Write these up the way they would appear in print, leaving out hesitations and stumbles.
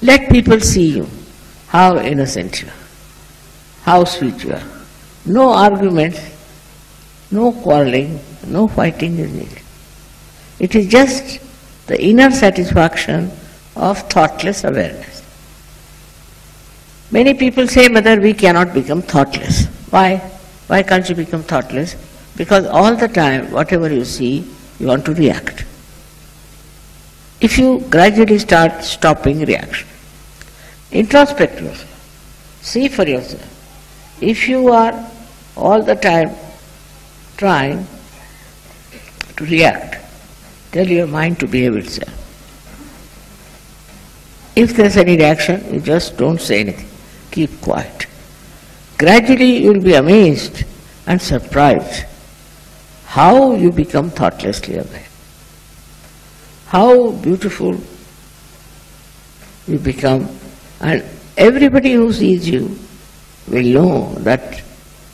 Let people see you, how innocent you are, how sweet you are. No arguments, no quarreling, no fighting is needed. It is just the inner satisfaction of thoughtless awareness. Many people say, Mother, we cannot become thoughtless. Why? Why can't you become thoughtless? Because all the time, whatever you see, you want to react. If you gradually start stopping reaction, introspect yourself, see for yourself. If you are all the time trying to react, tell your mind to behave itself. If there's any reaction, you just don't say anything. Keep quiet. Gradually you will be amazed and surprised how you become thoughtlessly aware. How beautiful you become, and everybody who sees you will know that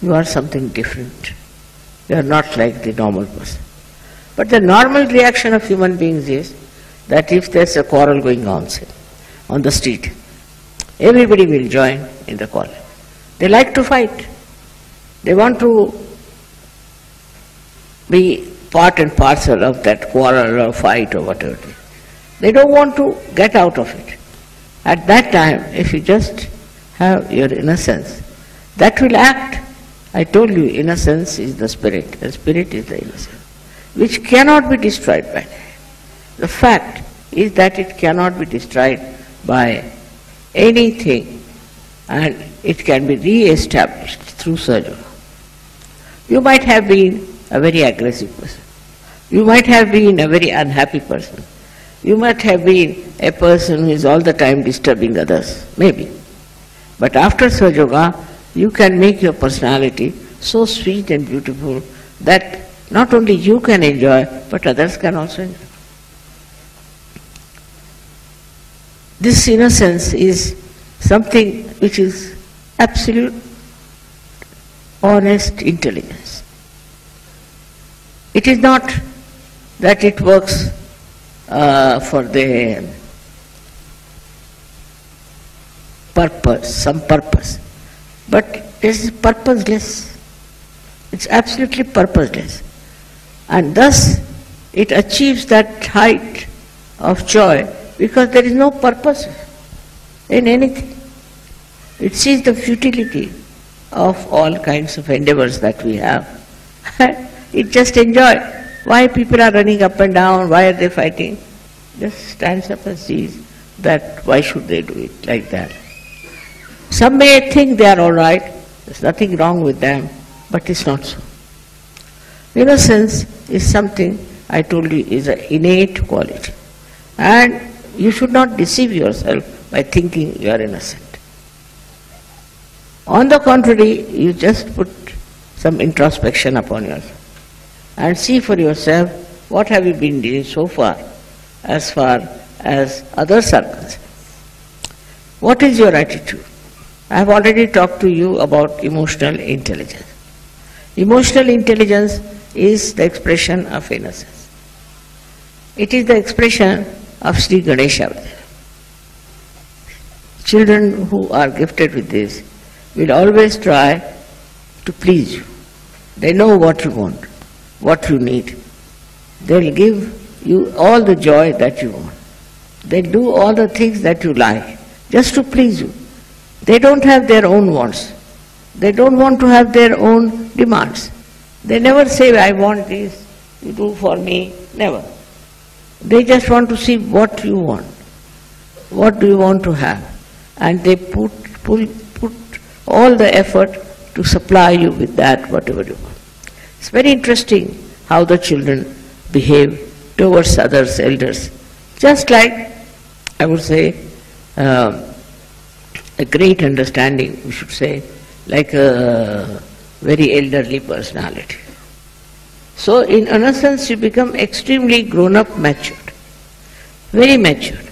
you are something different. You are not like the normal person. But the normal reaction of human beings is that if there's a quarrel going on, say, on the street, everybody will join in the quarrel. They like to fight. They want to be part and parcel of that quarrel or fight or whatever it is. They don't want to get out of it. At that time, if you just have your innocence, that will act. I told you, innocence is the spirit. The spirit is the innocence, which cannot be destroyed by that. The fact is that it cannot be destroyed by anything, and it can be re-established through surgery. You might have been a very aggressive person. You might have been a very unhappy person. You might have been a person who is all the time disturbing others, maybe. But after Sahaja Yoga, you can make your personality so sweet and beautiful that not only you can enjoy, but others can also enjoy. This innocence is something which is absolute, honest intelligence. It is not that it works for the purpose, some purpose, but it is purposeless. It's absolutely purposeless. And thus it achieves that height of joy because there is no purpose in anything. It sees the futility of all kinds of endeavors that we have. It just enjoys. Why people are running up and down, why are they fighting? Just stands up and sees that why should they do it like that. Some may think they are all right, there's nothing wrong with them, but it's not so. Innocence is something, I told you, is an innate quality. And you should not deceive yourself by thinking you are innocent. On the contrary, you just put some introspection upon yourself and see for yourself what have you been doing so far as others are concerned. What is your attitude? I have already talked to you about emotional intelligence. Emotional intelligence is the expression of innocence. It is the expression of Sri Ganesha. Children who are gifted with this will always try to please you. They know what you want, what you need. They will give you all the joy that you want. They do all the things that you like, just to please you. They don't have their own wants. They don't want to have their own demands. They never say, I want this, you do for me, never. They just want to see what you want. What do you want to have? And they put all the effort to supply you with that, whatever you want. It's very interesting how the children behave towards others, elders. Just like, I would say, a great understanding, we should say, like a very elderly personality. So in innocence you become extremely grown-up, matured, very matured.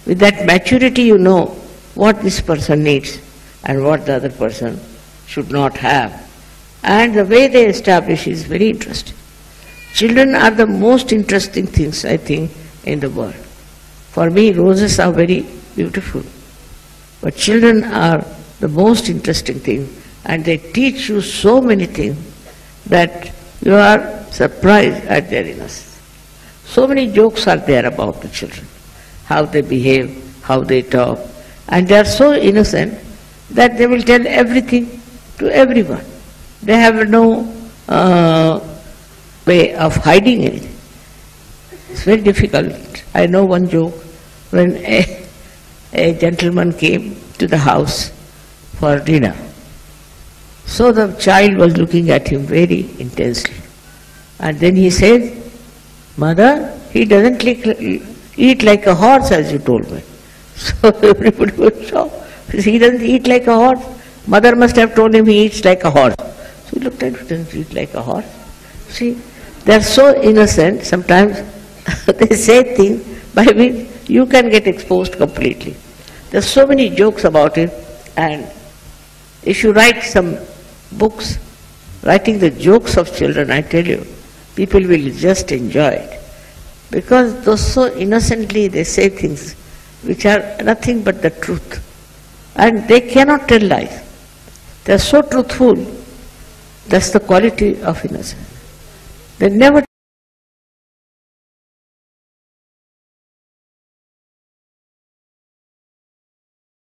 With that maturity you know what this person needs and what the other person should not have. And the way they establish is very interesting. Children are the most interesting things, I think, in the world. For me, roses are very beautiful. But children are the most interesting thing, and they teach you so many things that you are surprised at their innocence. So many jokes are there about the children, how they behave, how they talk, and they are so innocent that they will tell everything to everyone. They have no way of hiding anything. It's very difficult. I know one joke when a gentleman came to the house for dinner. So the child was looking at him very intensely. And then he said, "Mother, he doesn't eat like a horse as you told me." So everybody was shocked. He doesn't eat like a horse. Mother must have told him he eats like a horse. So he looked at him, he doesn't eat like a horse. See, they are so innocent, sometimes they say things by which you can get exposed completely. There are so many jokes about it, and if you write some books, writing the jokes of children, I tell you, people will just enjoy it. Because though so innocently they say things which are nothing but the truth. And they cannot tell lies. They are so truthful. That's the quality of innocence. They never